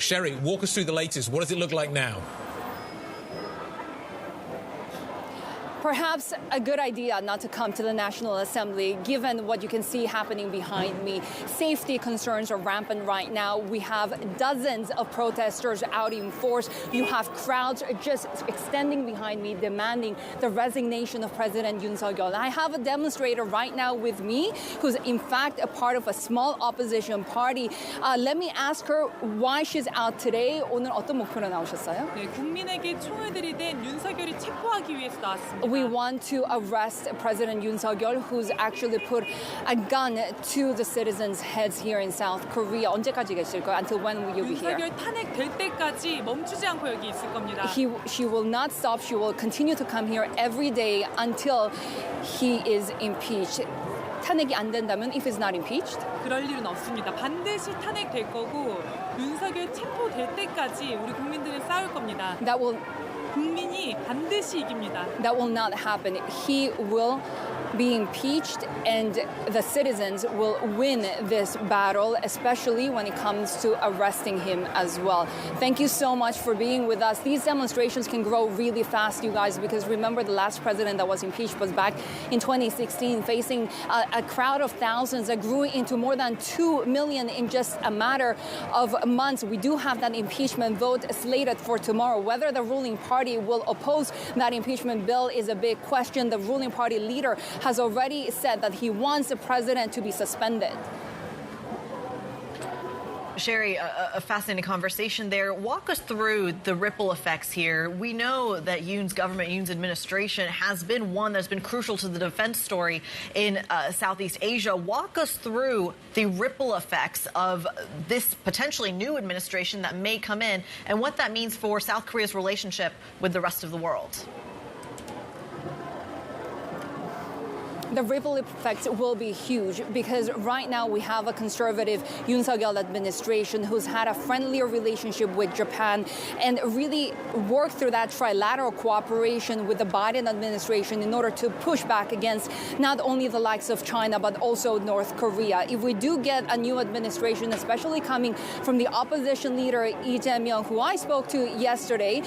Shery, walk us through the latest. What does it look like now? Perhaps a good idea not to come to the National Assembly, given what you can see happening behind me. Safety concerns are rampant right now. We have dozens of protesters out in force. You have crowds just extending behind me, demanding the resignation of President Yoon Suk Yeol. I have a demonstrator right now with me who's in fact a part of a small opposition party. Let me ask her why she's out today. 오늘 어떤 목표로 나오셨어요? 네, 국민에게 총을 들이댄 윤석열이 체포하기 위해서 나왔습니다. We want to arrest President Yoon Suk Yeol, who's actually put a gun to the citizens' heads here in South Korea. 언제까지 계실 거예요? Until when will you be here? 윤석열 탄핵될 때까지 멈추지 않고 여기 있을 겁니다. She will not stop. She will continue to come here every day until he is impeached. 탄핵이 안 된다면, if he's not impeached? 그럴 일은 없습니다. 반드시 탄핵될 거고 윤석열 체포될 때까지 우리 국민들은 싸울 겁니다. 국민이 반드시 이깁니다. That will not happen. He will be impeached and the citizens will win this battle, especially when it comes to arresting him as well. Thank you so much for being with us. These demonstrations can grow really fast, you guys, because remember the last president that was impeached was back in 2016, facing a crowd of thousands that grew into more than 2 million in just a matter of months. We do have that impeachment vote slated for tomorrow. Whether the ruling party will oppose that impeachment bill is a big question. The ruling party leader has already said that he wants the president to be suspended. Shery, a fascinating conversation there. Walk us through the ripple effects here. We know that Yoon's government, Yoon's administration has been one that's been crucial to the defense story in Southeast Asia. Walk us through the ripple effects of this potentially new administration that may come in and what that means for South Korea's relationship with the rest of the world. The ripple effects will be huge because right now we have a conservative Yoon Suk Yeol administration who's had a friendlier relationship with Japan and really worked through that trilateral cooperation with the Biden administration in order to push back against not only the likes of China but also North Korea. If we do get a new administration, especially coming from the opposition leader Lee Jae-myung, who I spoke to yesterday,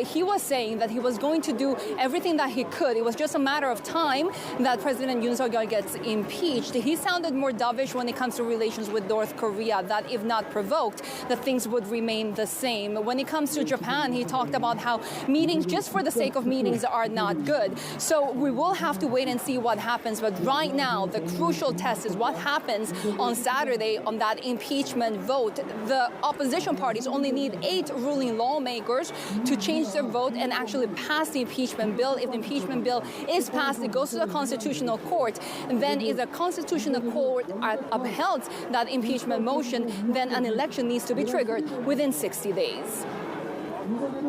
he was saying that he was going to do everything that he could. It was just a matter of time that President Yoon Suk Yeol gets impeached. He sounded more dovish when it comes to relations with North Korea, that if not provoked, that things would remain the same. When it comes to Japan, he talked about how meetings just for the sake of meetings are not good. So we will have to wait and see what happens. But right now, the crucial test is what happens on Saturday on that impeachment vote. The opposition parties only need 8 ruling lawmakers to change their vote and actually pass the impeachment bill. If the impeachment bill is passed, it goes to the Constitutional Court. And then if the Constitutional Court upheld that impeachment motion, then an election needs to be triggered within 60 days.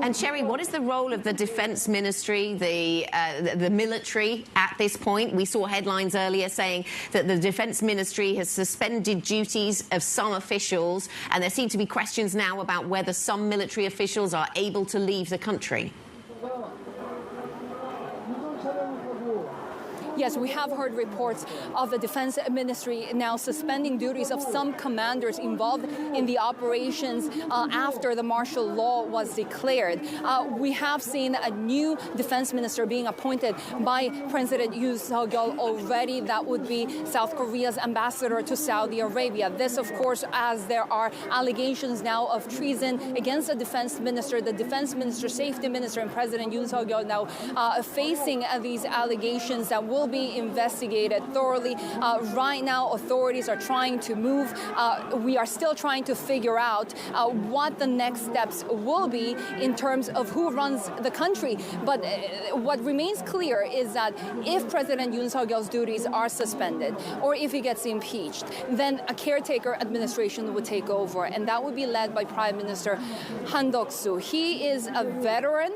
And Shery, what is the role of the defense ministry, the military at this point? We saw headlines earlier saying that the defense ministry has suspended duties of some officials, and there seem to be questions now about whether some military officials are able to leave the country. Yes, we have heard reports of the defense ministry now suspending duties of some commanders involved in the operations after the martial law was declared. We have seen a new defense minister being appointed by President Yoon Suk Yeol already. That would be South Korea's ambassador to Saudi Arabia. This, of course, as there are allegations now of treason against the defense minister, safety minister, and President Yoon Suk Yeol now facing these allegations that will be investigated thoroughly. Right now, authorities are trying to move. We are still trying to figure out what the next steps will be in terms of who runs the country. But what remains clear is that if President Yoon Suk Yeol's duties are suspended or if he gets impeached, then a caretaker administration would take over, and that would be led by Prime Minister Han Dong-hoon. He is a veteran.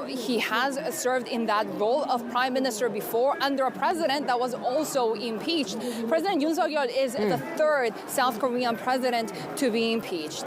He has served in that role of Prime Minister before under a president that was also impeached. President Yoon Suk Yeol is the third South Korean president to be impeached.